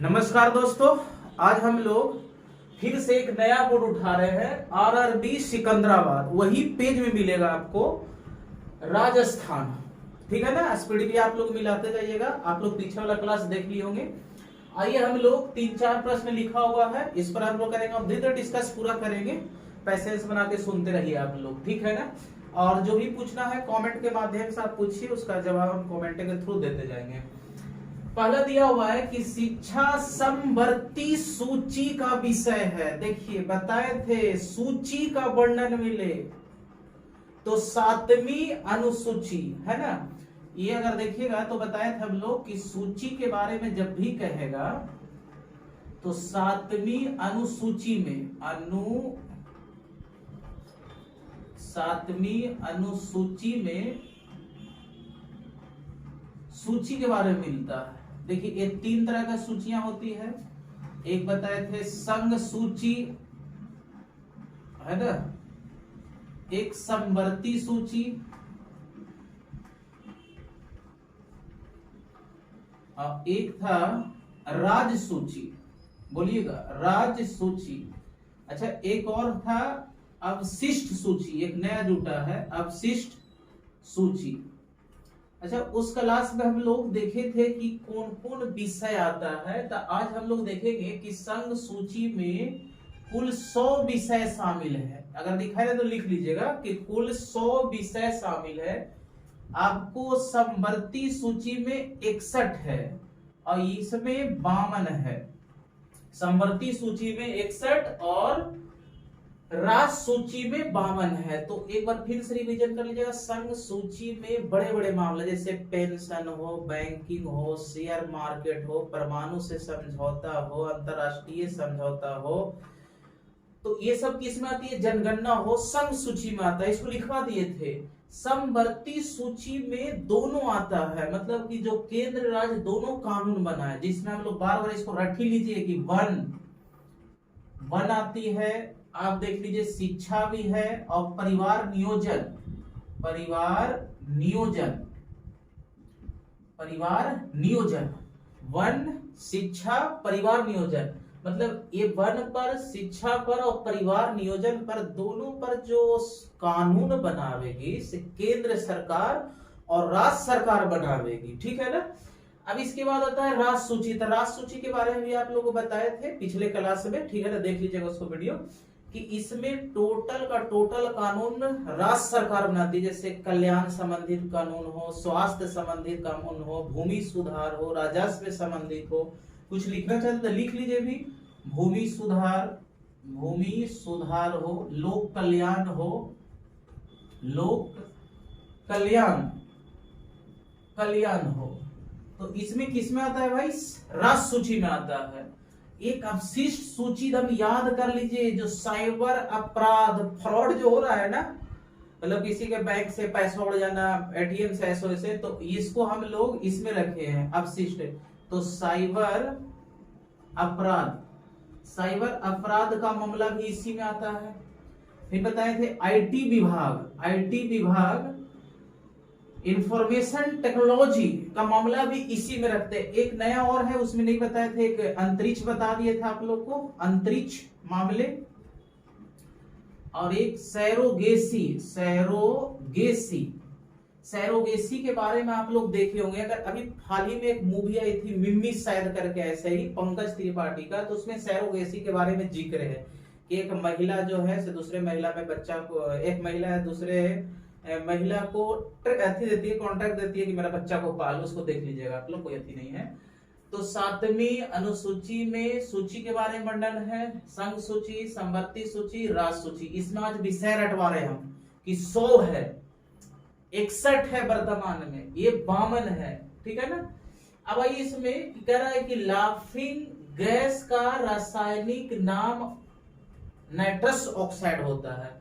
नमस्कार दोस्तों, आज हम लोग फिर से एक नया बोर्ड उठा रहे हैं। आरआरबी सिकंदराबाद, वही पेज में मिलेगा आपको राजस्थान। ठीक है ना। स्पीड भी आप लोग मिलाते जाइएगा। आप लोग पीछे वाला क्लास देख लिए होंगे। आइए हम लोग 3-4 प्रश्न लिखा हुआ है, इस पर हम लोग करेंगे, अब धीरे डिस्कस पूरा करेंगे। पैसेंस बना के सुनते रहिए आप लोग, ठीक है ना। और जो भी पूछना है कमेंट के माध्यम से आप पूछिए, उसका जवाब हम कमेंट के थ्रू देते जाएंगे। पहला दिया हुआ है कि शिक्षा समवर्ती सूची का विषय है। देखिए बताए थे सूची का वर्णन मिले तो 7वीं अनुसूची है ना। ये अगर देखिएगा तो बताए थे हम लोग कि सूची के बारे में जब भी कहेगा तो 7वीं अनुसूची में 7वीं अनुसूची में सूची के बारे में मिलता है। देखिए ये 3 तरह का सूचियां होती है। एक बताए थे संघ सूची है ना, एक समवर्ती सूची और एक था राज्य सूची। बोलिएगा राज्य सूची। अच्छा एक और था अवशिष्ट सूची, एक नया जुटा है अवशिष्ट सूची। अच्छा उस क्लास में हम लोग देखे थे कि कौन कौन विषय आता है, तो आज हम लोग देखेंगे कि संघ सूची में कुल 100 विषय शामिल है। अगर दिखाई दे तो लिख लीजिएगा कि कुल 100 विषय शामिल है। आपको समवर्ती सूची में 61 है और इसमें 52 है। समवर्ती सूची में 61 और राज सूची में 52 है। तो एक बार फिर से रिवीजन कर लीजिएगा। संघ सूची में बड़े बड़े मामले जैसे पेंशन हो, बैंकिंग हो, शेयर मार्केट हो, परमाणु से समझौता हो, अंतरराष्ट्रीय समझौता हो, तो ये सब किस में आती है? जनगणना हो, संघ सूची में आता है। इसको लिखवा दिए थे। समवर्ती सूची में दोनों आता है, मतलब कि जो केंद्र राज्य दोनों कानून बना है, जिसमें हम लोग बार बार इसको रट ही लीजिए कि वन आती है। आप देख लीजिए शिक्षा भी है और परिवार नियोजन, वन, शिक्षा, परिवार नियोजन, मतलब ये वन पर, शिक्षा पर और परिवार नियोजन पर, दोनों पर जो कानून बनावेगी केंद्र सरकार और राज्य सरकार बनावेगी। ठीक है ना। अब इसके बाद आता है राज सूची। तो राज सूची के बारे में भी आप लोगों को बताए थे पिछले क्लास में, ठीक है ना। देख लीजिएगा उसको वीडियो कि इसमें टोटल का टोटल कानून राज्य सरकार बनाती है। जैसे कल्याण संबंधित कानून हो, स्वास्थ्य संबंधित कानून हो, भूमि सुधार हो, राजस्व संबंधित हो। कुछ लिखना चाहते तो लिख लीजिए भी। भूमि सुधार हो, लोक कल्याण हो, कल्याण हो, तो इसमें किसमें आता है भाई? राज्य सूची में आता है। एक अवशिष्ट सूची हम याद कर लीजिए, जो साइबर अपराध, फ्रॉड जो हो रहा है ना, मतलब किसी के बैंक से पैसा उड़ जाना, एटीएम से ऐसे, तो इसको हम लोग इसमें रखे हैं अवशिष्ट। तो साइबर अपराध का मामला भी इसी में आता है। फिर बताए थे आईटी विभाग, इंफॉर्मेशन टेक्नोलॉजी का मामला भी इसी में रखते हैं। एक नया और है, उसमें नहीं बताए थे, एक अंतरिक्ष बता दिए थे आप लोग को, अंतरिक्ष मामले, और एक सैरोगेसी के बारे में आप लोग देखे होंगे। अगर अभी हाल ही में एक मूवी आई थी मिम्मी शायद करके, ऐसे ही पंकज त्रिपाठी का, तो उसमें सैरोगेसी के बारे में जिक्र है कि एक महिला जो है से दूसरे महिला में बच्चा को, एक महिला है दूसरे महिला को देती है, कॉन्ट्रैक्ट देती है कि मेरा बच्चा को पाल, उसको देख लीजिएगा आप लोग, कोई अति नहीं है। तो 7वीं अनुसूची में सूची के बारे में वर्णन है, संघ सूची, समवर्ती सूची, राज सूची। इसमें आज विषय रटवा रहे हम कि 100 है, 61 है वर्तमान में, ये 52 है। ठीक है ना। अब आइए इसमें कह रहा है कि लाफिंग गैस का रासायनिक नाम नाइट्रस ऑक्साइड होता है।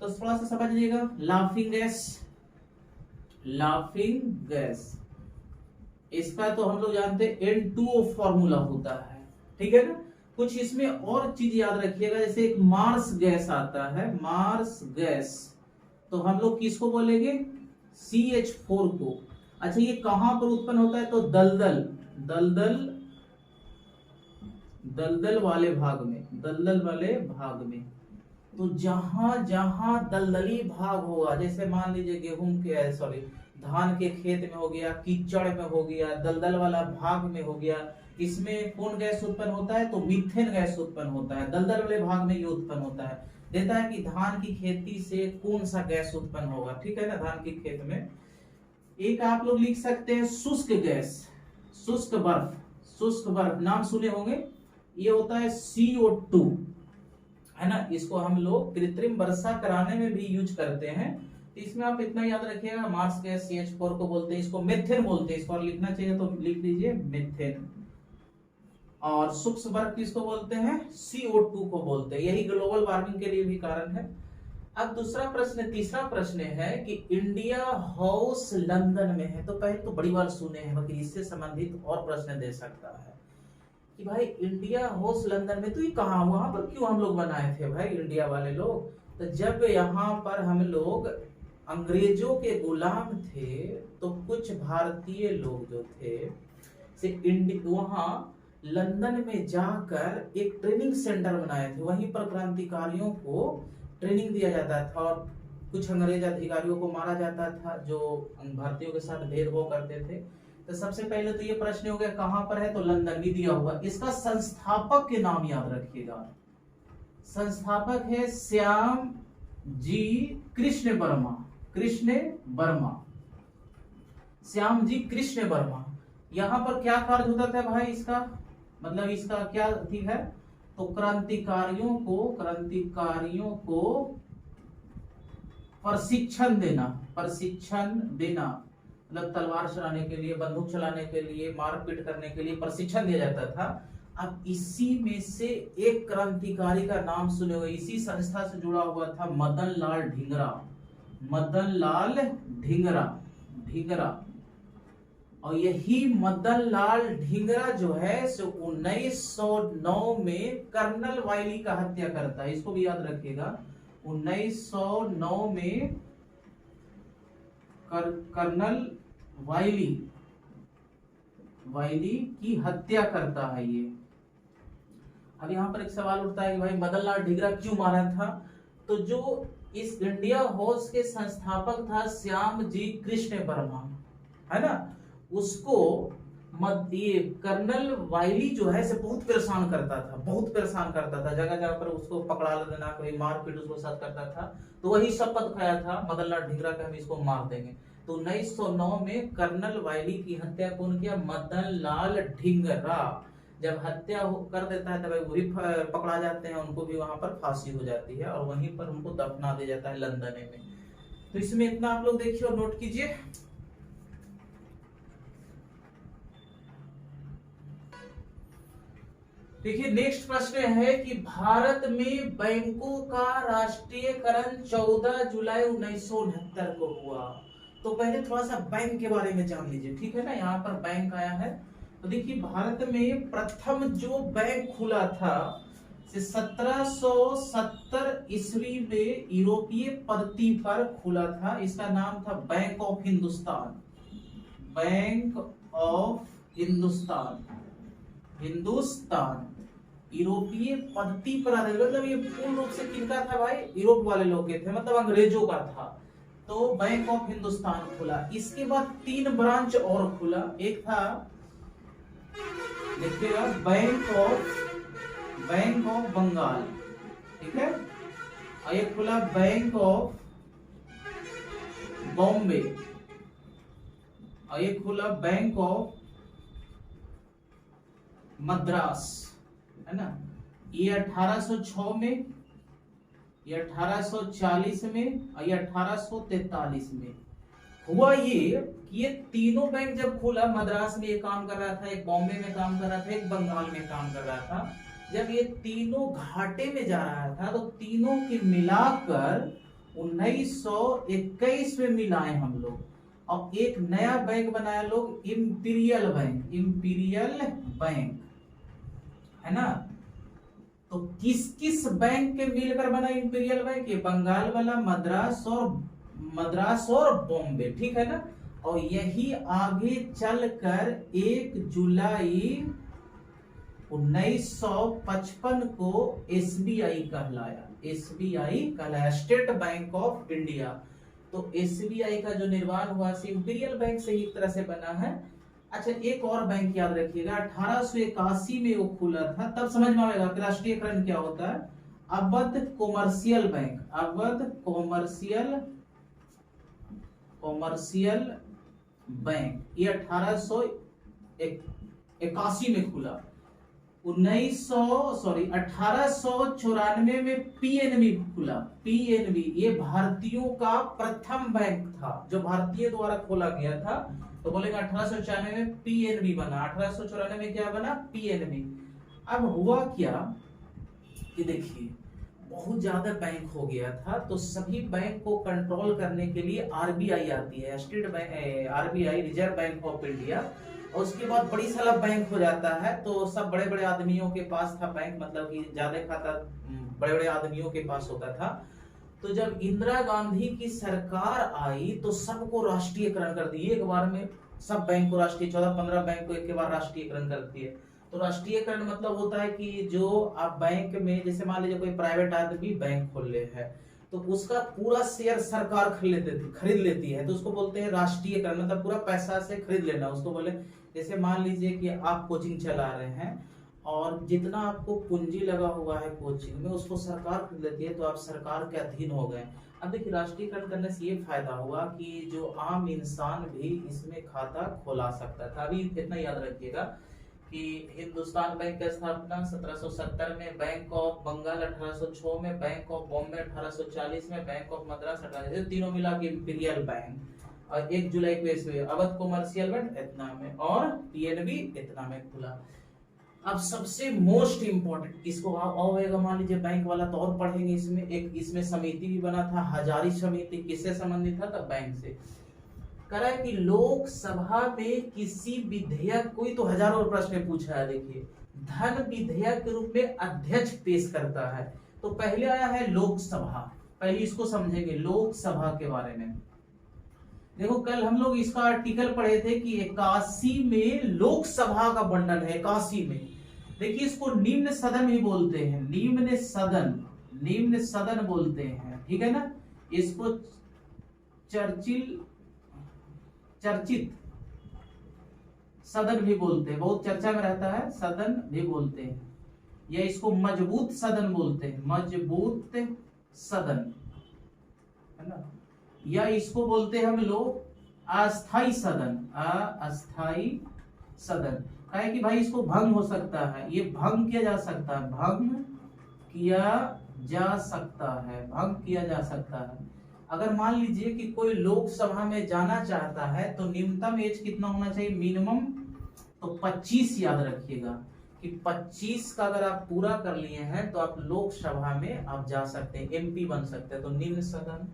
तो थोड़ा सा समझिएगा। लाफिंग गैस, इसका तो हम लोग जानते हैं N2O फॉर्मूला होता है। ठीक है ना। कुछ इसमें और चीज याद रखिएगा, जैसे एक मार्स गैस आता है, मार्स गैस, तो हम लोग किसको बोलेंगे? CH4 को। अच्छा ये कहां पर उत्पन्न होता है? तो दलदल दलदल वाले भाग में, दलदल वाले भाग में। तो जहां जहां दलदली भाग होगा, जैसे मान लीजिए गेहूं के सॉरी धान के खेत में हो गया, कीचड़ में हो गया, दलदल वाला भाग में हो गया, इसमें कौन गैस उत्पन्न होता है? तो मीथेन गैस उत्पन्न होता है। दलदल वाले भाग में ये उत्पन्न होता है। देता है कि धान की खेती से कौन सा गैस उत्पन्न होगा, ठीक है ना, धान की खेत में। एक आप लोग लिख सकते हैं शुष्क गैस, शुष्क बर्फ, शुष्क बर्फ नाम सुने होंगे, ये होता है CO2, है ना। इसको हम लोग कृत्रिम वर्षा कराने में भी यूज करते हैं। इसमें आप इतना याद रखिएगा, मार्स गैस CH4 को बोलते हैं, इसको मेथेन बोलते हैं। इसको और लिखना चाहिए तो लिख लीजिए मेथेन। और सूक्ष्म बर्फ किसको बोलते हैं? CO2 को बोलते हैं। यही ग्लोबल वार्मिंग के लिए भी कारण है। अब दूसरा प्रश्न, तीसरा प्रश्न है कि इंडिया हाउस लंदन में है। तो पहले तो बड़ी बार सुने हैं, मगर इससे संबंधित और प्रश्न दे सकता है कि भाई इंडिया हाउस लंदन में, तो ये कहाँ, वहां पर क्यों हम लोग बनाए थे भाई इंडिया वाले लोग? तो जब यहाँ पर हम लोग अंग्रेजों के गुलाम थे, तो कुछ भारतीय लोग जो थे से वहाँ लंदन में जाकर एक ट्रेनिंग सेंटर बनाए थे। वहीं पर क्रांतिकारियों को ट्रेनिंग दिया जाता था और कुछ अंग्रेज अधिकारियों को मारा जाता था जो भारतीयों के साथ भेदभाव करते थे। तो सबसे पहले तो ये प्रश्न हो गया कहां पर है, तो लंदन में दिया हुआ। इसका संस्थापक के नाम याद रखिएगा। संस्थापक है श्याम जी कृष्ण वर्मा, कृष्ण वर्मा, श्याम जी कृष्ण वर्मा। यहां पर क्या कार्य होता था भाई इसका, मतलब इसका क्या ठीक है, तो क्रांतिकारियों को प्रशिक्षण देना, प्रशिक्षण देना, मतलब तलवार चलाने के लिए, बंदूक चलाने के लिए, मारपीट करने के लिए प्रशिक्षण दिया जाता था। अब इसी में से एक क्रांतिकारी का नाम सुने हुए, इसी संस्था से जुड़ा हुआ था मदन लाल ढींगरा, मदन लाल ढींगरा, ढींगरा। और यही मदन लाल ढींगरा जो है सो 1909 में कर्नल वाइली का हत्या करता है। इसको भी याद रखिएगा, 1909 में कर्नल वाइली की हत्या करता है ये। अब यहाँ पर एक सवाल उठता है कि भाई मदन लाल ढींगरा क्यों मारा था? तो जो इस इंडिया हाउस के संस्थापक था श्याम जी कृष्ण वर्मा, है ना, उसको ये कर्नल वाइली जो है से बहुत परेशान करता था, बहुत परेशान करता था। जगह जगह पर उसको पकड़ा लेना, कोई मारपीट उसको साथ करता था। तो वही शपथ खाया था मदन लाल ढींगरा का, हम इसको मार देंगे। तो 1909 में कर्नल वाइली की हत्या कौन किया? मदन लाल ढींगरा। जब हत्या कर देता है तब वो भी पकड़ा जाते हैं, उनको भी वहां पर फांसी हो जाती है और वहीं पर उनको दफना दिया जाता है लंदन में। तो इसमें इतना आप लोग देखिए और नोट कीजिए। देखिए नेक्स्ट प्रश्न है कि भारत में बैंकों का राष्ट्रीयकरण 14 जुलाई 1969 को हुआ। तो पहले थोड़ा सा बैंक के बारे में जान लीजिए, ठीक है ना। यहाँ पर बैंक आया है, तो देखिए भारत में प्रथम जो बैंक खुला था 1770 ईस्वी में यूरोपीय पद्धति पर खुला था। इसका नाम था bank of Hindustan, bank of Hindustan, Hindustan यूरोपीय पद्धति पर आधारित। मतलब ये पूर्ण रूप से किनका था भाई? यूरोप वाले लोग के थे, मतलब अंग्रेजों का था। तो बैंक ऑफ हिंदुस्तान खुला। इसके बाद 3 ब्रांच और खुला। एक था देखिएगा बैंक ऑफ बंगाल, ठीक है, और एक खुला बैंक ऑफ बॉम्बे, और एक खुला बैंक ऑफ मद्रास, है ना। ये 1806 में, ये 1840 में और ये 1843 में हुआ। ये कि ये तीनों बैंक जब खुला, मद्रास में ये काम कर रहा था, एक बॉम्बे में काम कर रहा था, एक बंगाल में काम कर रहा था। जब ये तीनों घाटे में जा रहा था तो तीनों के मिलाकर 1921 में मिलाए हम लोग और एक नया बैंक बनाया लोग, इंपीरियल बैंक, इंपीरियल बैंक, है ना। तो किस किस बैंक के मिलकर बना इंपीरियल बैंक? ये बंगाल वाला, मद्रास और बॉम्बे, ठीक है ना। और यही आगे चलकर 1 जुलाई 1955 को एसबीआई कहलाया, एसबीआई कहलाया, स्टेट बैंक ऑफ इंडिया। तो एसबीआई का जो निर्माण हुआ इंपीरियल बैंक से ही एक तरह से बना है। अच्छा, एक और बैंक याद रखिएगा, 1881 में वो खुला था, तब समझ में आएगा कि राष्ट्रीयकरण क्या होता है। Awadh commercial bank, Awadh commercial bank, ये 1881 में खुला। 1894 में पीएनबी खुला। पीएनबी ये भारतीयों का प्रथम बैंक था जो भारतीय द्वारा खोला गया था। तो बोलेगा 1894 में पीएनबी बना, 1894 में क्या बना, पीएनबी। अब हुआ क्या कि देखिए बहुत ज्यादा बैंक हो गया था, तो सभी बैंक को कंट्रोल करने के लिए आरबीआई आती है, state bank, RBI reserve bank of India. और उसके बाद बड़ी सारा बैंक हो जाता है, तो सब बड़े बड़े आदमियों के पास था बैंक, मतलब कि ज्यादा खाता बड़े बड़े आदमियों के पास होता था। तो जब इंदिरा गांधी की सरकार आई तो सबको राष्ट्रीयकरण कर दिए एक बार में, सब बैंक को राष्ट्रीय, 14-15 बैंक को एक के बार राष्ट्रीयकरण करती है। तो राष्ट्रीयकरण मतलब होता है कि जो आप बैंक में, जैसे मान लीजिए कोई प्राइवेट आदमी बैंक खोल ले है, तो उसका पूरा शेयर सरकार खरीद लेती है, तो उसको बोलते हैं राष्ट्रीयकरण, मतलब पूरा पैसा से खरीद लेना उसको बोले। जैसे मान लीजिए कि आप कोचिंग चला रहे हैं और जितना आपको पूंजी लगा हुआ है कोचिंग में उसको सरकार खरीद लेती है, तो आप सरकार के अधीन हो गए। अब देखिए राष्ट्रीयकरण करने से ये फायदा हुआ कि जो आम इंसान भी इसमें खाता खोला सकता था। अभी इतना याद रखिएगा कि हिंदुस्तान बैंक की स्थापना 1770 में, बैंक ऑफ बंगाल 1806 में, बैंक ऑफ बॉम्बे 1840 में, बैंक ऑफ मद्रास 1840, तीनों मिला के इंपीरियल बैंक। और 1 जुलाई को इसमें अवध कॉमर्शियल बैंक इतना में और पीएनबी इतना में खुला। अब सबसे मोस्ट इंपोर्टेंट इसको आएगा, मान लीजिए बैंक वाला तो और पढ़ेंगे इसमें, एक इसमें समिति भी बना था, हजारी समिति, किससे संबंधित था, तब बैंक से। करा कि लोकसभा में किसी विधेयक, कोई तो हजारों प्रश्न पूछा है, देखिए धन विधेयक के रूप में अध्यक्ष पेश करता है। तो पहले आया है लोकसभा, पहले इसको समझेंगे लोकसभा के बारे में। देखो कल हम लोग इसका आर्टिकल पढ़े थे कि 81 में लोकसभा का वर्णन है, 81 में। देखिए इसको निम्न सदन भी बोलते हैं, निम्न सदन बोलते हैं, ठीक है ना। इसको चर्चित सदन भी बोलते हैं, बहुत चर्चा में रहता है, सदन भी बोलते हैं। या इसको मजबूत सदन बोलते हैं, मजबूत सदन, है ना। या इसको बोलते हैं हम लोग अस्थाई सदन, अस्थाई सदन। है कि भाई इसको भंग हो सकता है, ये भंग किया जा सकता है, भंग किया जा सकता है, भंग किया जा सकता है। अगर मान लीजिए कि कोई लोकसभा में जाना चाहता है तो न्यूनतम एज कितना होना चाहिए, मिनिमम तो 25 याद रखिएगा कि 25 का अगर आप पूरा कर लिए हैं तो आप लोकसभा में आप जा सकते हैं, एमपी बन सकते हैं। तो निम्न सदन,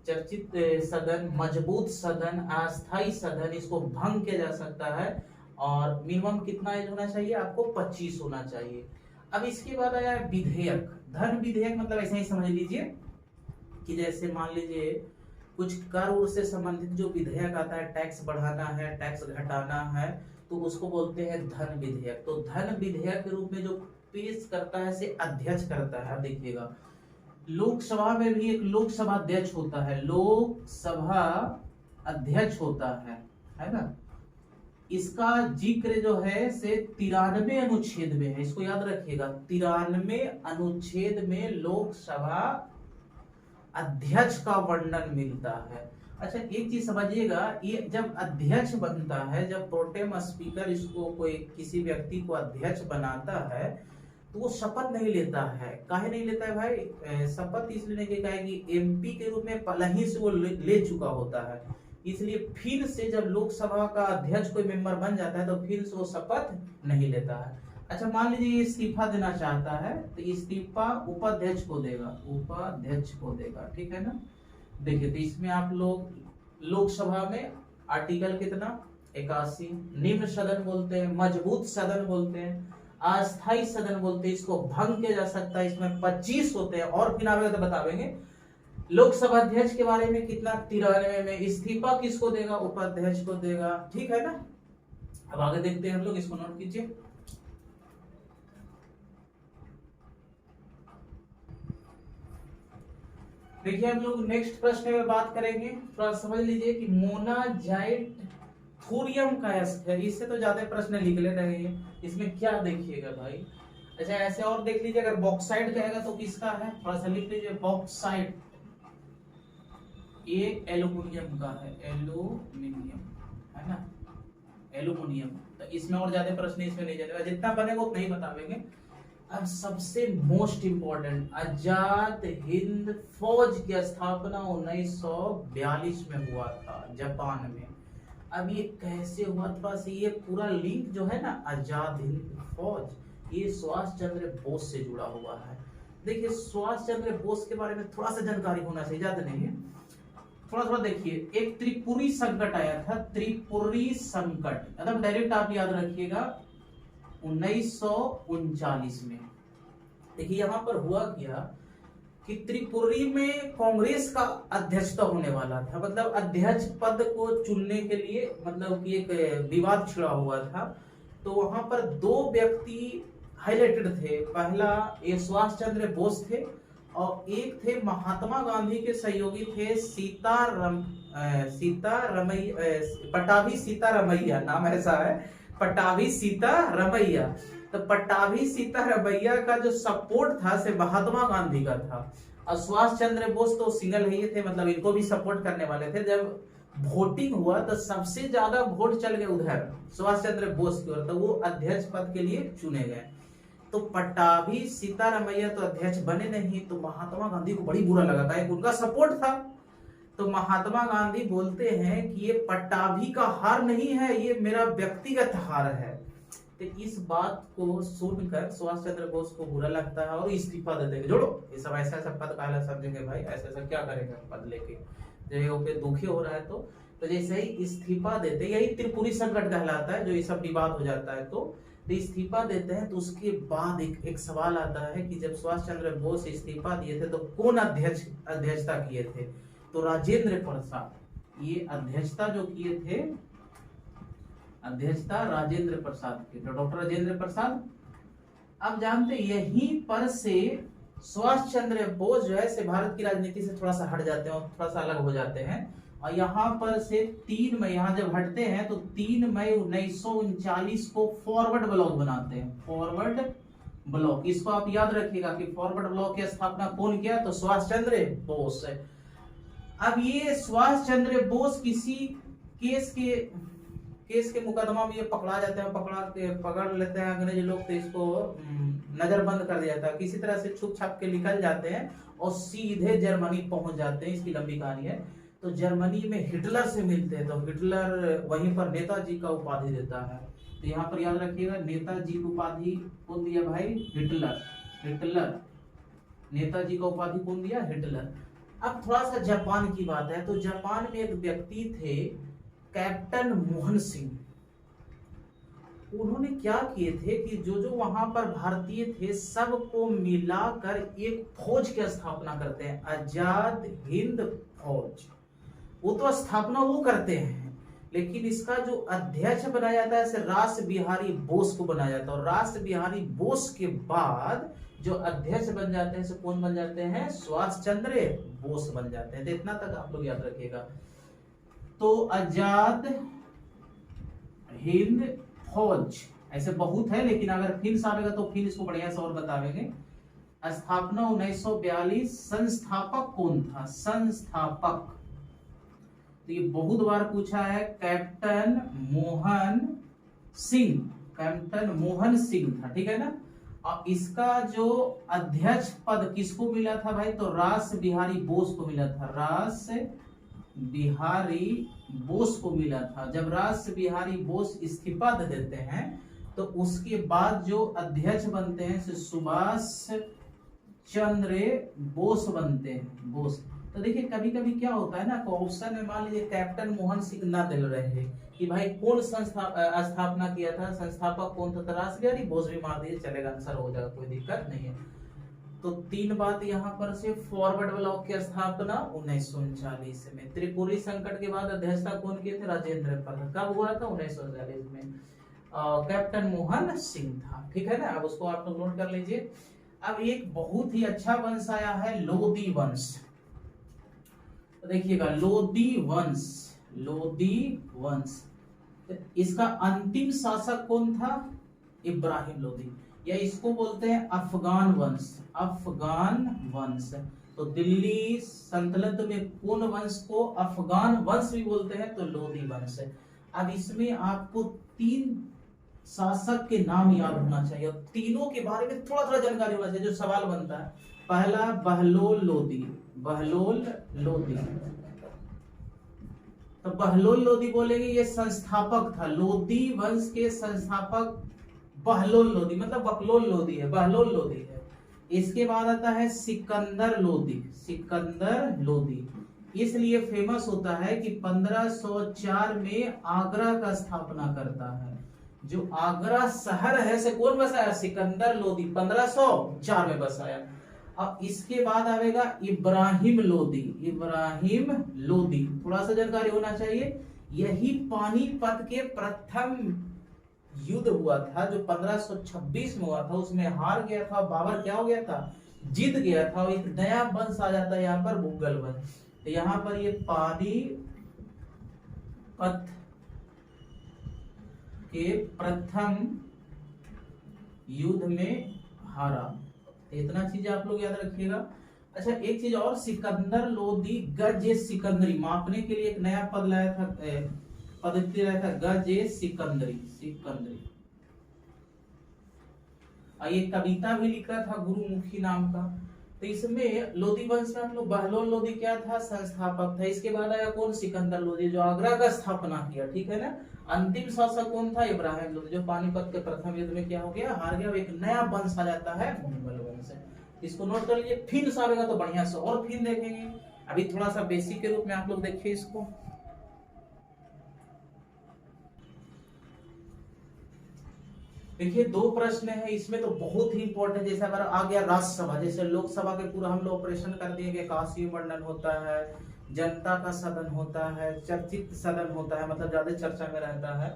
चर्चित सदन, मजबूत सदन, अस्थाई सदन, इसको भंग किया जा सकता है। और मिनिमम कितना एज होना चाहिए आपको, 25 होना चाहिए। अब इसके बाद आया विधेयक, धन विधेयक मतलब ऐसे ही समझ लीजिए कि जैसे मान लीजिए कुछ कर से संबंधित जो विधेयक आता है, टैक्स बढ़ाना है, टैक्स घटाना है, तो उसको बोलते हैं धन विधेयक। तो धन विधेयक के रूप में जो पेश करता है से अध्यक्ष करता है। देखिएगा लोकसभा में भी एक लोकसभा अध्यक्ष होता है, लोकसभा अध्यक्ष होता है ना। इसका जिक्र जो है से 93 अनुच्छेद में है, इसको याद रखिएगा, 93 अनुच्छेद में लोकसभा अध्यक्ष का वर्णन मिलता है। अच्छा एक चीज समझिएगा, ये जब अध्यक्ष बनता है, जब प्रोटेम स्पीकर इसको कोई किसी व्यक्ति को अध्यक्ष बनाता है तो वो शपथ नहीं लेता है। काहे नहीं लेता है भाई, शपथ इसलिए नहीं लेता है कि एमपी के रूप में पहले ही से वो ले चुका होता है, इसलिए फिर से जब लोकसभा का अध्यक्ष कोई मेंबर बन जाता है तो फिर से वो शपथ नहीं लेता है। अच्छा मान लीजिए इस्तीफा देना चाहता है तो इस्तीफा उपाध्यक्ष को देगा, उपाध्यक्ष को देगा, ठीक है ना। देखिए तो इसमें आप लोग लोकसभा में आर्टिकल कितना 81, निम्न सदन बोलते हैं, मजबूत सदन बोलते हैं, अस्थाई सदन बोलते हैं, इसको भंग किया जा सकता है, इसमें 25 होते हैं। और फिर आगे तो बतावेंगे लोकसभा अध्यक्ष के बारे में कितना, 93 में। इस्तीफा किसको देगा, उपाध्यक्ष को देगा, ठीक है ना। अब आगे देखते हैं हम लोग, इसको नोट कीजिए। देखिए हम लोग नेक्स्ट प्रश्न में बात करेंगे, थोड़ा समझ लीजिए कि मोनाजाइट थोरियम का है, इससे तो ज्यादा प्रश्न निकले रहेंगे। इसमें क्या देखिएगा भाई, अच्छा ऐसे और देख लीजिए, अगर बॉक्साइट कहेगा तो किसका है, थोड़ा सा लिख लीजिए बॉक्साइट, ये एल्यूमिनियम का है, एल्यूमिनियम है ना, एल्यूमिनियम। तो इसमें और ज्यादा प्रश्न इसमें नहीं जाएगा, जितना बनेगा उतना ही बतावेंगे। अब सबसे मोस्ट इंपॉर्टेंट, आजाद हिंद फौज की स्थापना 1942 में हुआ था जापान में। अब ये कैसे हुआ था, बस ये पूरा लिंक जो है ना, आजाद हिंद फौज, ये सुभाष चंद्र बोस से जुड़ा हुआ है। देखिए सुभाष चंद्र बोस के बारे में थोड़ा सा जानकारी होना चाहिए, ज्यादा नहीं है, थोड़ा थोड़ा देखिए। एक त्रिपुरी संकट आया था, त्रिपुरी संकट, एकदम डायरेक्ट आप याद रखिएगा 1939 में। देखिए यहाँ पर हुआ क्या कि त्रिपुरी में कांग्रेस का अध्यक्षता होने वाला था, मतलब अध्यक्ष पद को चुनने के लिए मतलब कि एक विवाद छिड़ा हुआ था। तो वहां पर दो व्यक्ति हाईलाइटेड थे, पहला ये सुभाष चंद्र बोस थे और एक थे महात्मा गांधी के सहयोगी थे पटाभी सीतारमैया, नाम ऐसा है, पटाभी सीतारमैया। तो पटाभी सीतारमैया का जो सपोर्ट था से महात्मा गांधी का था, और सुभाष चंद्र बोस तो सिंगल ही थे, मतलब इनको भी सपोर्ट करने वाले थे। जब वोटिंग हुआ तो सबसे ज्यादा वोट चल गए उधर सुभाष चंद्र बोस की ओर, तो वो अध्यक्ष पद के लिए चुने गए। तो पटाभी सीतारमैया तो अध्यक्ष बने नहीं, तो महात्मा गांधी को बड़ी बुरा लगा था, उनका सपोर्ट था। तो महात्मा गांधी बोलते हैं कि ये पटाभी का हार नहीं है, ये मेरा व्यक्तिगत हार है। तो इस बात को सुनकर सुभाष चंद्र बोस को बुरा लगता है और इस्तीफा दे देंगे। जोड़ो ये सब ऐसा ऐसा पद काला समझेंगे भाई, ऐसा ऐसा क्या करेगा पद लेके, जब पे दुखी हो रहा है तो जैसे ही इस्तीफा देते, यही त्रिपुरी संकट कहलाता है, जो ये सब विवाद हो जाता है तो इस्तीफा देते हैं। तो उसके बाद एक सवाल आता है कि जब सुभाष चंद्र बोस इस्तीफा दिए थे तो कौन अध्यक्षता किए थे, तो राजेंद्र प्रसाद ये अध्यक्षता जो किए थे, अध्यक्षता राजेंद्र प्रसाद की, तो डॉक्टर राजेंद्र प्रसाद। अब जानते यहीं पर से सुभाष चंद्र बोस जो है से भारत की राजनीति से थोड़ा सा हट जाते हैं और थोड़ा सा अलग हो जाते हैं, और यहाँ पर से 3 मई, यहाँ जब हटते हैं तो 3 मई 1939 को फॉरवर्ड ब्लॉक बनाते हैं, फॉरवर्ड ब्लॉक। इसको आप याद रखिएगा कि फॉरवर्ड ब्लॉक की स्थापना कौन किया, तो सुभाष चंद्र बोस। अब ये सुभाष चंद्र बोस किसी केस के मुकदमा में ये पकड़ा जाते हैं, पकड़ लेते हैं अंग्रेज लोग, तो इसको नजरबंद कर दिया जाता है, किसी तरह से छुप छाप के निकल जाते हैं और सीधे जर्मनी पहुंच जाते हैं। इसकी लंबी कहानी है। तो जर्मनी में हिटलर से मिलते हैं, तो हिटलर वहीं पर नेताजी का उपाधि देता है। तो यहाँ पर याद रखिएगा नेताजी की उपाधि कौन दिया भाई, हिटलर नेताजी का उपाधि कौन दिया, हिटलर। अब थोड़ा सा जापान की बात है, तो जापान में एक व्यक्ति थे कैप्टन मोहन सिंह। उन्होंने क्या किए थे कि जो वहां पर भारतीय थे सबको मिलाकर एक फौज की स्थापना करते हैं, आजाद हिंद फौज। वो तो स्थापना वो करते हैं, लेकिन इसका जो अध्यक्ष बनाया जाता है रास बिहारी बोस को बनाया जाता है, और रास बिहारी बोस के बाद जो अध्यक्ष बन जाते हैं कौन बन जाते हैं, सुभाष चंद्र बोस बन जाते हैं। तो इतना तक आप लोग याद रखिएगा। तो आजाद हिंद फौज ऐसे बहुत है, लेकिन अगर फिर से आएगा तो फिर इसको बढ़िया से और बतावेंगे। स्थापना 1942। संस्थापक कौन था, संस्थापक तो ये बहुत बार पूछा है, कैप्टन मोहन सिंह, कैप्टन मोहन सिंह था, ठीक है ना। और इसका जो अध्यक्ष पद किसको मिला था भाई, तो रास बिहारी बोस को मिला था, रास बिहारी बोस को मिला था। जब रास बिहारी बोस इस्तीफा दे देते हैं तो उसके बाद जो अध्यक्ष बनते हैं सुभाष चंद्र बोस बनते हैं, बोस। तो देखिए कभी कभी क्या होता है ना, ऑप्शन में मान लीजिए कैप्टन मोहन सिंह ना दिल रहे कि भाई कौन स्थापना किया था, संस्थापक कौन था, तो रास बिहारी बोस भी मार दीजिए, चलेगा, आंसर हो जाएगा, कोई दिक्कत नहीं है। तो 3 बात यहाँ पर से, फॉरवर्ड ब्लॉक की स्थापना 1939 में, त्रिपुरी संकट के बाद अध्यक्षता कौन किए थे, राजेंद्र प्रसाद। कब हुआ था, 1939 में। कैप्टन मोहन सिंह था, ठीक है ना। अब उसको आप लोग नोट कर लीजिए। अब एक बहुत ही अच्छा वंश आया है लोधी वंश। तो देखिएगा लोदी वंश, लोदी वंश, तो इसका अंतिम शासक कौन था? इब्राहिम लोदी, या इसको बोलते हैं अफगान वंश, अफगान वंश। तो दिल्ली सल्तनत में कौन वंश को अफगान वंश भी बोलते हैं? तो लोदी वंश। अब इसमें आपको 3 शासक के नाम याद होना चाहिए, और तीनों के बारे में थोड़ा थोड़ा जानकारी होना चाहिए जो सवाल बनता है। पहला बहलोल लोदी, बहलोल लोदी, तो बहलोल लोदी बोलेंगे ये संस्थापक था, लोदी वंश के संस्थापक बहलोल लोदी, मतलब बकलोल लोदी है, बहलोल लोदी है। इसके बाद आता है सिकंदर लोदी, सिकंदर लोदी इसलिए फेमस होता है कि 1504 में आगरा का स्थापना करता है। जो आगरा शहर है से कौन बसाया? सिकंदर लोदी 1504 में बसाया। अब इसके बाद आएगा इब्राहिम लोदी, इब्राहिम लोदी थोड़ा सा जानकारी होना चाहिए। यही पानीपत के प्रथम युद्ध हुआ था जो 1526 में हुआ था, उसमें हार गया था बाबर, क्या हो गया था? जीत गया था, और एक नया वंश आ जाता है यहाँ पर, मुगल वंश। तो यहाँ पर ये पानीपत के प्रथम युद्ध में हारा। तो इतना चीज आप लोग याद रखिएगा। अच्छा एक चीज और, सिकंदर लोदी गज सिकंदरी मापने के लिए एक नया पद लाया था, पद्धति लाया था, गज सिकंदरी, सिकंदरी। ये कविता भी लिखा था गुरुमुखी नाम का। तो इसमें लोदी वंश में हम लोग बहलोल लोदी क्या था? संस्थापक था। इसके बाद आया कौन? सिकंदर लोदी जो आगरा का स्थापना किया, ठीक है ना। अंतिम शासक कौन था? इब्राहिम लोदी जो पानीपत के प्रथम युद्ध में क्या हो गया? हार गया। एक नया वंश आ जाता है, मुगल वंश। इसको नोट कर लीजिए। फिर से आएगा तो बढ़िया से और फिर देखेंगे। अभी थोड़ा सा बेसिक के रूप में आप लोग देखिए इसको। देखिए 2 प्रश्न है इसमें, तो बहुत ही इंपॉर्टेंट। जैसे अगर आ गया राज्यसभा, जैसे लोकसभा के पूरा हम लोग ऑपरेशन कर दिए कि काशी मंडन होता है, जनता का सदन होता है, चर्चित सदन होता है, मतलब ज्यादा चर्चा में रहता है।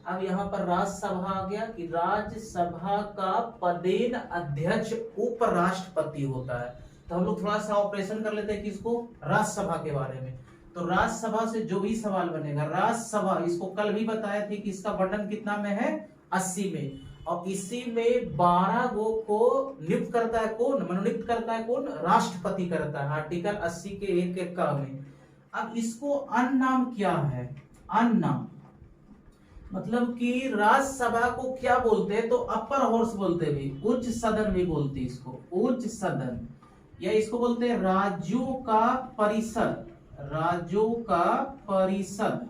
अब यहाँ पर राज्यसभा आ गया कि राज्यसभा का पदेन अध्यक्ष उपराष्ट्रपति होता है। तो हम लोग थोड़ा सा ऑपरेशन कर लेते हैं किसको? राज्यसभा के बारे में। तो राज्यसभा से जो भी सवाल बनेगा, राज्यसभा इसको कल भी बताया थे कि इसका वर्णन कितना में है? 80 में। और इसी में 12 गो को नियुक्त करता है कौन? मनोनीत करता है कौन? राष्ट्रपति करता है, आर्टिकल 80 के 1 का में। अब इसको अन्य नाम क्या है? अन्य नाम मतलब कि राज्यसभा को क्या बोलते हैं? तो अपर हाउस बोलते भी, उच्च सदन भी बोलते इसको, उच्च सदन, या इसको बोलते हैं राज्यों का परिषद, राज्यों का परिषद,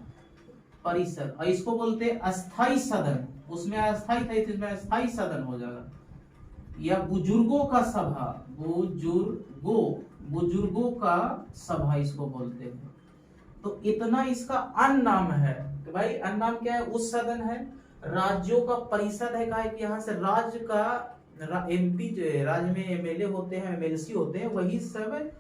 परिषद। और इसको बोलते हैं अस्थाई सदन, उसमें अस्थाई था इसमें अस्थाई सदन हो जाएगा, या बुजुर्गों का सभा, बुजुर्गों का सभा इसको बोलते हैं। तो इतना इसका अन्य नाम है कि भाई अन्य नाम क्या है? उस सदन है। राज्यों का परिषद है, कहा कि यहाँ से राज्य का एमपी जो है, राज्य में एमएलए होते हैं, एमएलसी होते हैं, वही सब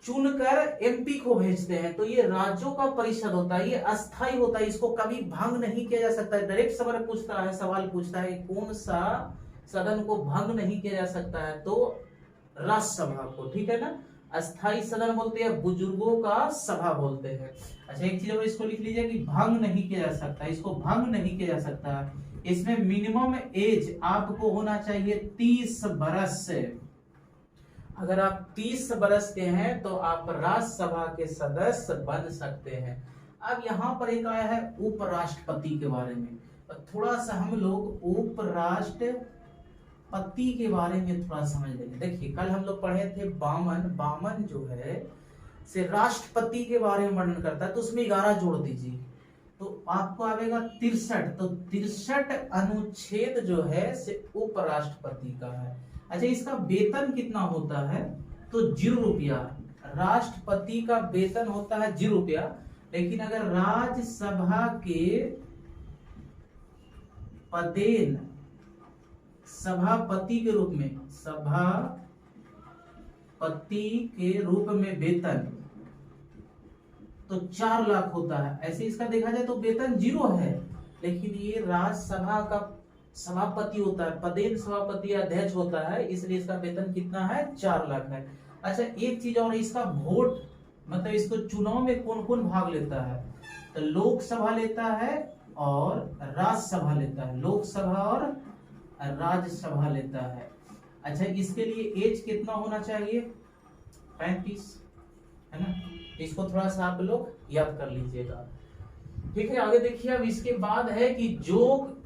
चुनकर एमपी को भेजते हैं। तो ये राज्यों का परिषद होता है, ये अस्थाई होता है, इसको कभी भंग नहीं किया जा सकता है। डायरेक्ट सवाल पूछता है, सवाल पूछता है कौन सा सदन को भंग नहीं किया जा सकता है? तो राज्यसभा को, ठीक है ना। अस्थाई सदन बोलते हैं, बुजुर्गों का सभा बोलते हैं। अच्छा एक चीज और इसको लिख लीजिए कि भंग नहीं किया जा सकता, इसको भंग नहीं किया जा सकता। इसमें मिनिमम एज आपको होना चाहिए 30 बरस से। अगर आप 30 बरस के हैं तो आप राज्यसभा के सदस्य बन सकते हैं। अब यहाँ पर एक आया है उपराष्ट्रपति के बारे में, थोड़ा सा हम लोग उपराष्ट्रपति के बारे में थोड़ा समझ लेंगे। देखिए कल हम लोग पढ़े थे बामन, बामन जो है से राष्ट्रपति के बारे में वर्णन करता है, तो उसमें 11 जोड़ दीजिए तो आपको आएगा 63। तो 63 अनुच्छेद जो है से उपराष्ट्रपति का है। अच्छा इसका वेतन कितना होता है? तो 0 रुपया। राष्ट्रपति का वेतन होता है 0 रुपया, लेकिन अगर राज्यसभा के पदेन सभापति के रूप में, सभापति के रूप में वेतन तो 4 लाख होता है। ऐसे इसका देखा जाए तो वेतन 0 है, लेकिन ये राज्यसभा का सभापति होता है, पदेन सभापति अध्यक्ष होता है, इसलिए इसका वेतन कितना है? 4 लाख है। अच्छा एक चीज और, इसका वोट मतलब इसको चुनाव में कौन कौन भाग लेता है, तो लोकसभा लेता है और राज्यसभा लेता है, लोकसभा और राज्यसभा लेता है। अच्छा, इसके लिए एज कितना होना चाहिए, 35, है ना। इसको थोड़ा सा आप लोग याद कर लीजिएगा। ठीक है, आगे देखिए। अब इसके बाद है कि जोग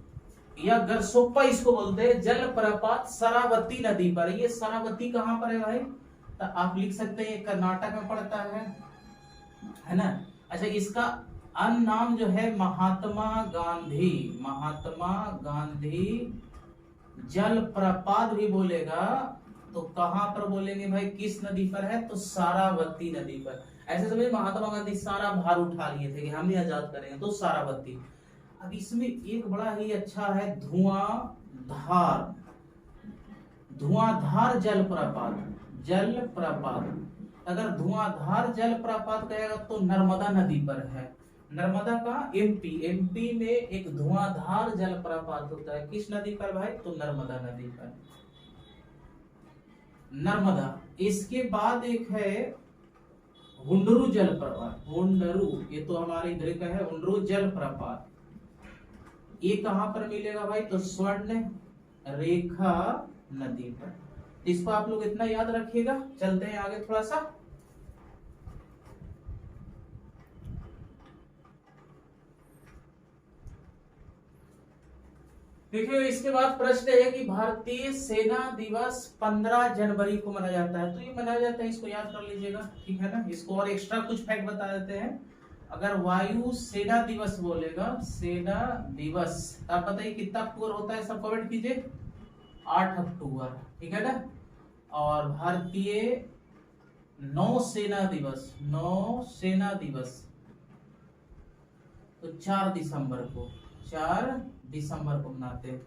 या गरसोप्पा इसको बोलते हैं, जल प्रपात शरावती नदी पर। ये शरावती कहां पर है भाई, तो आप लिख सकते हैं कर्नाटक में पड़ता है ना। अच्छा, इसका अन्य नाम जो है महात्मा गांधी, महात्मा गांधी जल प्रपात भी बोलेगा। तो कहां पर बोलेंगे भाई, किस नदी पर है, तो सारावती नदी पर। ऐसे समझे महात्मा गांधी सारा भार उठा लिए थे कि हम ही आजाद करेंगे, तो सारावती। अब इसमें एक बड़ा ही अच्छा है धुआंधार, धुआंधार जलप्रपात, जलप्रपात। अगर धुआंधार जलप्रपात कहेगा तो नर्मदा नदी पर है, नर्मदा का एमपी में एक धुआंधार जलप्रपात होता है। किस नदी पर भाई, तो नर्मदा नदी पर, नर्मदा। इसके बाद एक है हुंडरू जलप्रपात, हुंडरू, ये तो हमारे इधर का है, हुंडरू जलप्रपात। ये कहां पर मिलेगा भाई, तो स्वर्ण रेखा नदी पर। इसको आप लोग इतना याद रखिएगा। चलते हैं आगे थोड़ा सा। देखिए, इसके बाद प्रश्न है कि भारतीय सेना दिवस 15 जनवरी को मनाया जाता है। तो ये मनाया जाता है, इसको याद कर लीजिएगा, ठीक है ना। इसको और एक्स्ट्रा कुछ फैक्ट बता देते हैं। अगर वायु सेना दिवस बोलेगा, सेना दिवस, तो आप बताइए कितना अक्टूबर होता है, सब कमेंट कीजिए। 8 अक्टूबर, ठीक है ना। और भारतीय नौसेना दिवस, नौसेना दिवस तो 4 दिसंबर को, 4 दिसंबर को मनाते हैं।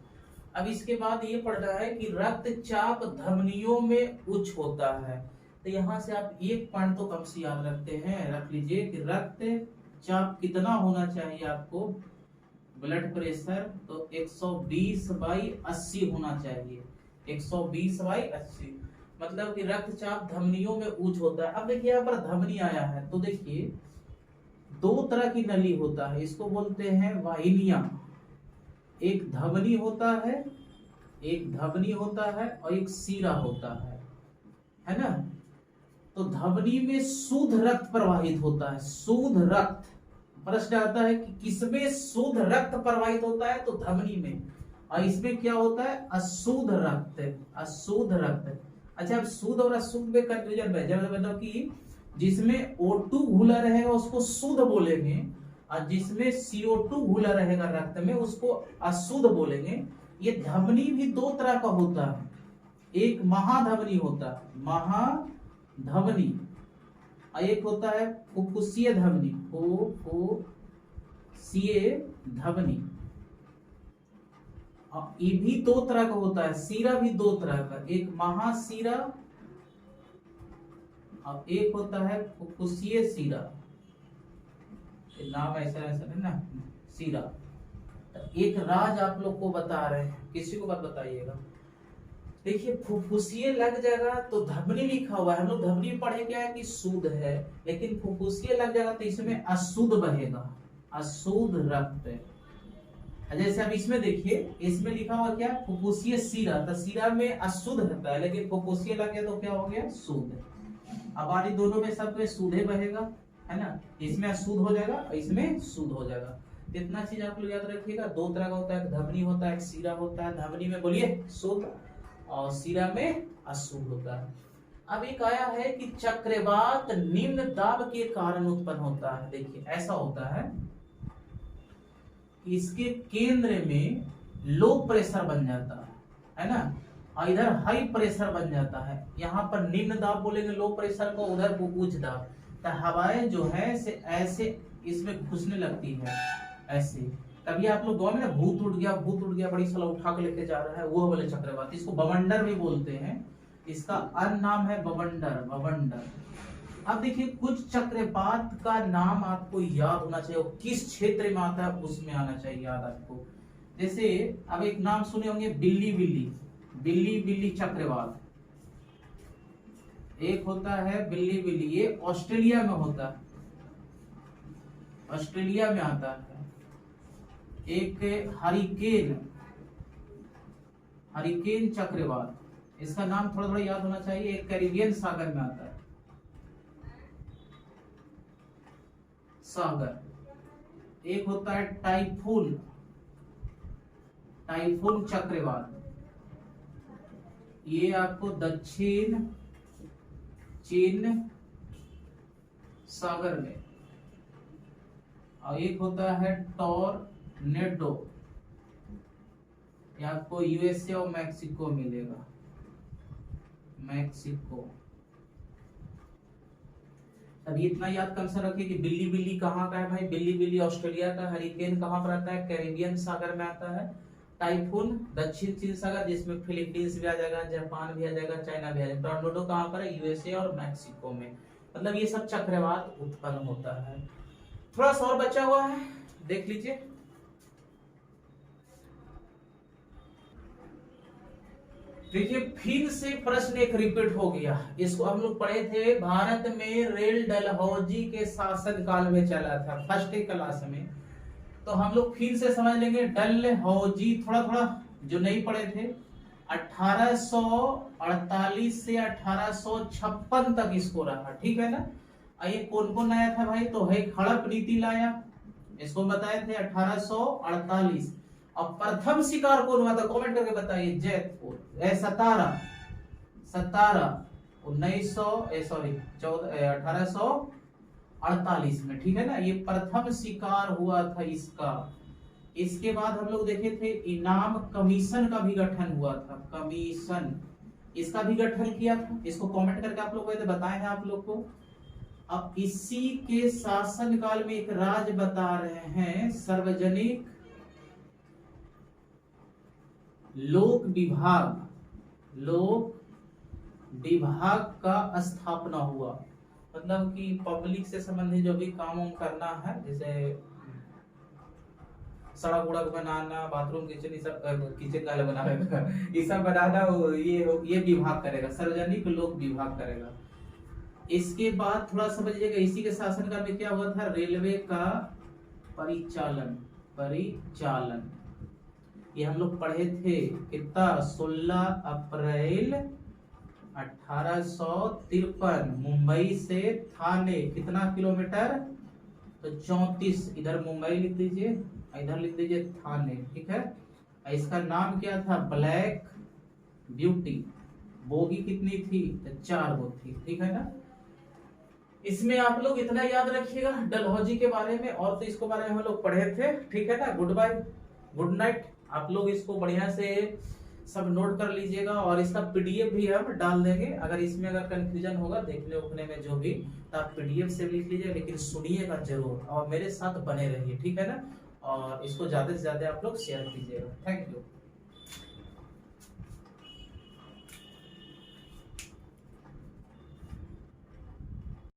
अब इसके बाद ये पढ़ रहा है कि रक्तचाप धमनियों में उच्च होता है। तो यहाँ से आप एक पॉइंट तो कम से याद रखते हैं, रख लीजिए कि रक्तचाप कितना होना चाहिए आपको, ब्लड प्रेशर, तो 120/80 होना चाहिए, 120/80। मतलब कि रक्तचाप धमनियों में उच्च होता है। अब देखिए यहाँ पर धमनी आया है, तो देखिए 2 तरह की नली होता है, इसको बोलते हैं वाहिनियां। एक धमनी होता है, एक धमनी होता है और एक सीरा होता है ना। तो धमनी में शुद्ध रक्त प्रवाहित होता है, शुद्ध रक्त। प्रश्न आता है कि किसमें शुद्ध रक्त प्रवाहित होता है, तो धमनी में। और इसमें क्या होता है, अशुद्ध रक्त, अशुद्ध रक्त। अच्छा, अब शुद्ध और अशुद्ध में कंफ्यूजन है, मतलब कि जिसमें O2 घुला रहेगा उसको शुद्ध बोलेंगे, और जिसमें CO2 घुला रहेगा रक्त में उसको अशुद्ध बोलेंगे। ये धमनी भी 2 तरह का होता है, एक महाधमनी होता है, महाधमनी, और एक होता है फुफ्फुसीय धमनी, फुफ्फुसीय धमनी। ये भी 2 तरह का होता है, सीरा भी 2 तरह का, एक महासीरा और एक होता है फुफ्फुसीय सीरा। नाम ऐसा ऐसा है ना, सीरा। एक राज आप लोग को बता रहे हैं, किसी को मत बताइएगा। देखिए, फुफ्फुसीय लग जाएगा तो धमनी लिखा हुआ है, हम लोग धमनी पढ़े क्या है कि शुद्ध है, लेकिन फुफ्फुसीय लग जाएगा तो इसमें अशुद्ध बहेगा, अशुद्ध रक्त। जैसे अब इसमें देखिए, इसमें लिखा हुआ क्या, फुफ्फुसीय सीरा, तो सीरा में अशुद्ध रहता है, लेकिन फुफ्फुसीय लग गया तो क्या हो गया, शुद्ध। अब आदि दोनों में सब में शुद्ध बहेगा, है ना। इसमें अशुद्ध हो जाएगा और इसमें शुद्ध हो जाएगा। इतना चीज आप लोग याद रखिएगा। 2 तरह का होता है, एक धमनी होता है, एक सीरा होता है। धमनी में बोलिए शुद्ध और सीरा में अशुद्ध होता है। अब एक आया है कि चक्रवात निम्न दाब के कारण उत्पन्न होता है। देखिए, ऐसा होता है कि इसके केंद्र में लो प्रेशर बन जाता है ना, और इधर हाई प्रेशर बन जाता है। यहाँ पर निम्न दाब बोलेंगे लो प्रेशर को, उधर उच्च दाब। तो हवाएं जो है से ऐसे इसमें घुसने लगती है, ऐसे। कभी आप लोग गाँव में ना भूत उठ गया बड़ी साला उठा के लेके जा रहा है, वो वाले चक्रवात, इसको बवंडर भी बोलते हैं। इसका अन्य नाम है बवंडर, बवंडर। अब देखिए, कुछ चक्रवात का नाम आपको याद होना चाहिए, किस क्षेत्र में आता है उसमें आना चाहिए याद आपको। जैसे अब एक नाम सुने होंगे, बिल्ली बिल्ली, बिल्ली बिल्ली चक्रवात। एक होता है बिल्ली बिल्ली, ये ऑस्ट्रेलिया में होता है, ऑस्ट्रेलिया में आता है। एक हरिकेन, हरिकेन चक्रवात, इसका नाम थोड़ा थोड़ा याद होना चाहिए, एक कैरिबियन सागर में आता है, सागर। एक होता है टाइफून, टाइफून चक्रवात, ये आपको दक्षिण चीन सागर में। और एक होता है टॉर्नेडो, ये आपको यूएसए और मैक्सिको मिलेगा, मैक्सिको। अब इतना याद कम से रखिए कि बिल्ली बिल्ली कहाँ का है भाई, बिल्ली बिल्ली ऑस्ट्रेलिया का, हरिकेन कहाँ पर आता है, कैरिबियन सागर में आता है, टाइफून दक्षिण चीन सागर जिसमें फिलीपींस भी आ जाएगा, जापान भी आ जाएगा, चाइना भी आ जाएगा। टॉर्नेडो कहाँ पर है, यूएसए और मैक्सिको में। मतलब ये सब चक्रवात उत्पन्न होता है। थोड़ा सा और बचा हुआ है, देख लीजिए। देखिए फिर से प्रश्न एक रिपीट हो गया, इसको हम लोग पढ़े थे, भारत में रेल डलहौजी के शासन काल में चला था, फर्स्ट क्लास में। तो हम लोग फिर से समझ लेंगे डलहौजी, थोड़ा थोड़ा जो नहीं पढ़े थे। 1848 से 1856 तक इसको रहा, ठीक है ना। ये कौन कौन आया था भाई, तो है हड़प नीति लाया, इसको बताए थे 1848। और प्रथम शिकार कौन हुआ था, कमेंट करके बताइए। जयपुर, 1848 में, ठीक है ना। ये प्रथम शिकार हुआ था इसका। इसके बाद हम लोग देखे थे इनाम कमीशन का भी गठन हुआ था, कमीशन, इसका भी गठन किया था। इसको कमेंट करके आप लोग बताए हैं आप लोग को। अब इसी के शासनकाल में एक राज बता रहे हैं, सार्वजनिक लोक विभाग, लोक विभाग का स्थापना हुआ। मतलब कि पब्लिक से संबंधित जो भी काम करना है, जैसे सड़क उड़क बनाना, बाथरूम किचन, किचन का बनाना, ये सब बनाना, ये विभाग करेगा, सार्वजनिक लोक विभाग करेगा। इसके बाद थोड़ा समझिएगा, इसी के शासनकाल में क्या हुआ था, रेलवे का परिचालन, परिचालन ये हम लोग पढ़े थे कितना, 16 अप्रैल 1853 मुंबई से थाने कितना किलोमीटर, तो 34, इधर मुंबई लिख दीजिए, इधर लिख दीजिए थाने, ठीक है। इसका नाम क्या था, ब्लैक ब्यूटी। बोगी कितनी थी, तो 4 वो थी, ठीक है ना। इसमें आप लोग इतना याद रखिएगा डलहौजी के बारे में, और तो इसको बारे में हम लोग पढ़े थे, ठीक है ना। Goodbye, good night. आप लोग इसको बढ़िया से सब नोट कर लीजिएगा, और इसका पीडीएफ भी हम डाल देंगे। अगर इसमें अगर कंफ्यूजन होगा देखने उखने में जो भी, तो आप पीडीएफ से लिख लीजिए, लेकिन सुनिएगा जरूर और मेरे साथ बने रहिए, ठीक है ना। और इसको ज्यादा से ज्यादा आप लोग शेयर कीजिएगा। Thank you.